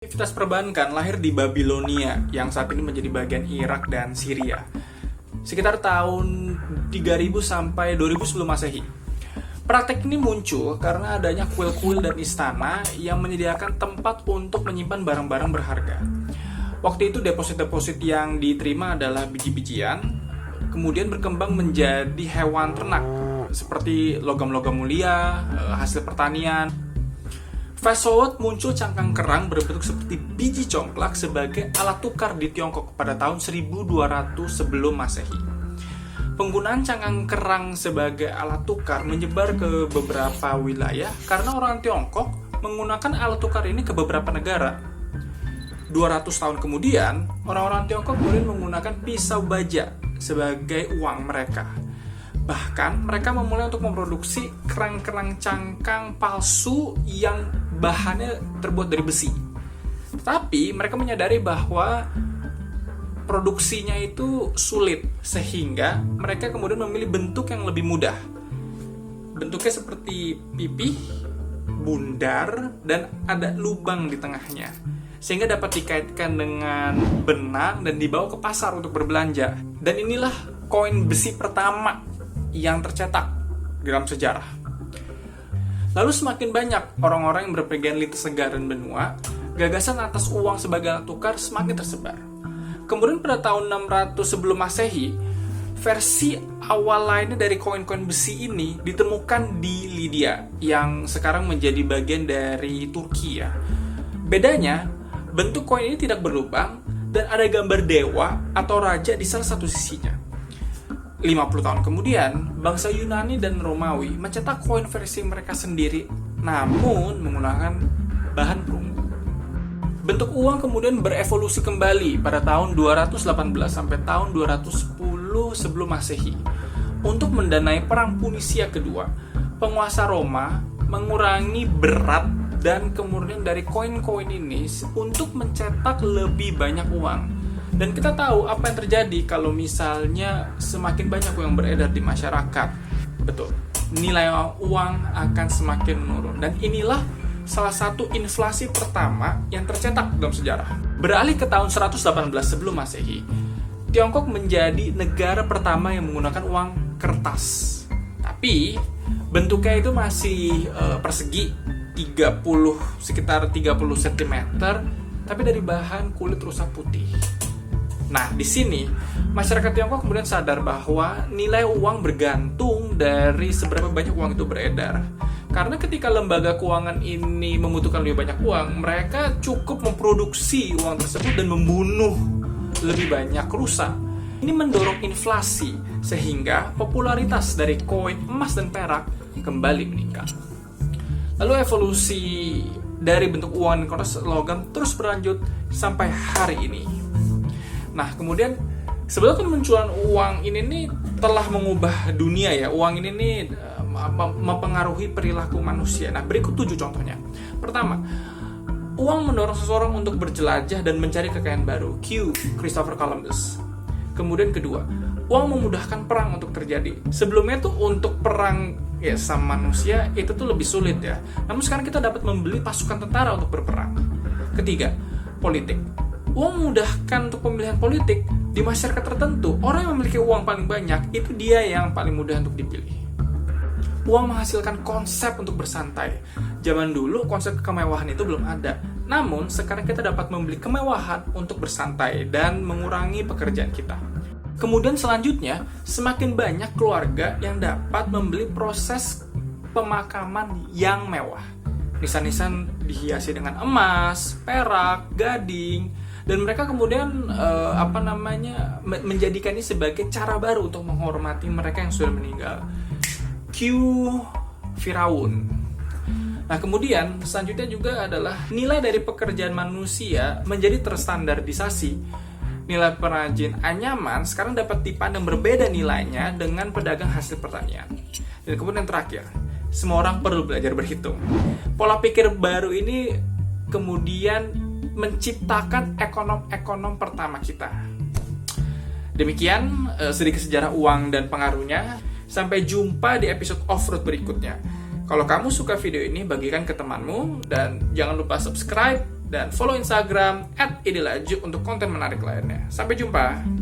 Aktivitas perbankan lahir di Babilonia yang saat ini menjadi bagian Irak dan Syria. Sekitar tahun 3000 sampai 2000 sebelum Masehi. Praktek ini muncul karena adanya kuil-kuil dan istana yang menyediakan tempat untuk menyimpan barang-barang berharga. Waktu itu deposit-deposit yang diterima adalah biji-bijian, kemudian berkembang menjadi hewan ternak seperti logam-logam mulia, hasil pertanian. Fast forward, muncul cangkang kerang berbentuk seperti biji congklak sebagai alat tukar di Tiongkok pada tahun 1200 sebelum Masehi. Penggunaan cangkang kerang sebagai alat tukar menyebar ke beberapa wilayah karena orang Tiongkok menggunakan alat tukar ini ke beberapa negara. 200 tahun kemudian, orang-orang Tiongkok kemudian menggunakan pisau baja sebagai uang mereka. Bahkan mereka memulai untuk memproduksi kerang-kerang cangkang palsu yang bahannya terbuat dari besi. Tapi mereka menyadari bahwa produksinya itu sulit, sehingga mereka kemudian memilih bentuk yang lebih mudah. Bentuknya seperti pipih, bundar, dan ada lubang di tengahnya, sehingga dapat dikaitkan dengan benang dan dibawa ke pasar untuk berbelanja. Dan inilah koin besi pertama yang tercetak dalam sejarah. Lalu semakin banyak orang-orang yang berpergian lintas negara dan benua, gagasan atas uang sebagai alat tukar semakin tersebar. Kemudian pada tahun 600 sebelum Masehi, versi awal lainnya dari koin-koin besi ini ditemukan di Lydia, yang sekarang menjadi bagian dari Turki ya. Bedanya, bentuk koin ini tidak berlubang dan ada gambar dewa atau raja di salah satu sisinya. 50 tahun kemudian, bangsa Yunani dan Romawi mencetak koin versi mereka sendiri, namun menggunakan bahan perunggu. Bentuk uang kemudian berevolusi kembali pada tahun 218 sampai tahun 210 sebelum Masehi. Untuk mendanai perang Punisia kedua, penguasa Roma mengurangi berat dan kemudian dari koin-koin ini untuk mencetak lebih banyak uang. Dan kita tahu apa yang terjadi kalau misalnya semakin banyak uang beredar di masyarakat. Betul, nilai uang akan semakin menurun. Dan inilah salah satu inflasi pertama yang tercetak dalam sejarah. Beralih ke tahun 118 sebelum Masehi, Tiongkok menjadi negara pertama yang menggunakan uang kertas. Tapi bentuknya itu masih persegi, sekitar 30 cm, tapi dari bahan kulit rusa putih. Nah, di sini masyarakat Tiongkok kemudian sadar bahwa nilai uang bergantung dari seberapa banyak uang itu beredar. Karena ketika lembaga keuangan ini membutuhkan lebih banyak uang, mereka cukup memproduksi uang tersebut dan membunuh lebih banyak rusa. Ini mendorong inflasi, sehingga popularitas dari koin emas dan perak kembali meningkat. Lalu evolusi dari bentuk uang dan kertas logam terus berlanjut sampai hari ini. Nah, kemudian sebetulnya kemunculan uang ini nih telah mengubah dunia ya. Uang ini nih mempengaruhi perilaku manusia. Nah, berikut 7 contohnya. Pertama, uang mendorong seseorang untuk berjelajah dan mencari kekayaan baru. Q. Christopher Columbus. Kemudian kedua, uang memudahkan perang untuk terjadi. Sebelumnya tuh untuk perang ya sama manusia itu tuh lebih sulit ya. Namun sekarang kita dapat membeli pasukan tentara untuk berperang. Ketiga, politik. Uang memudahkan untuk pemilihan politik. Di masyarakat tertentu, orang yang memiliki uang paling banyak, itu dia yang paling mudah untuk dipilih. Uang menghasilkan konsep untuk bersantai. Zaman dulu, konsep kemewahan itu belum ada. Namun, sekarang kita dapat membeli kemewahan untuk bersantai dan mengurangi pekerjaan kita. Kemudian selanjutnya, semakin banyak keluarga yang dapat membeli proses pemakaman yang mewah. Nisan-nisan dihiasi dengan emas, perak, gading, dan mereka kemudian menjadikan ini sebagai cara baru untuk menghormati mereka yang sudah meninggal. Q. Firaun. Nah, kemudian selanjutnya juga adalah nilai dari pekerjaan manusia menjadi terstandarisasi. Nilai perajin anyaman sekarang dapat dipandang berbeda nilainya dengan pedagang hasil pertanian. Dan kemudian terakhir, semua orang perlu belajar berhitung. Pola pikir baru ini kemudian menciptakan ekonom-ekonom pertama kita. Demikian sedikit sejarah uang dan pengaruhnya. Sampai jumpa di episode Off-Road berikutnya. Kalau kamu suka video ini, bagikan ke temanmu dan jangan lupa subscribe dan follow Instagram @idilaju untuk konten menarik lainnya. Sampai jumpa.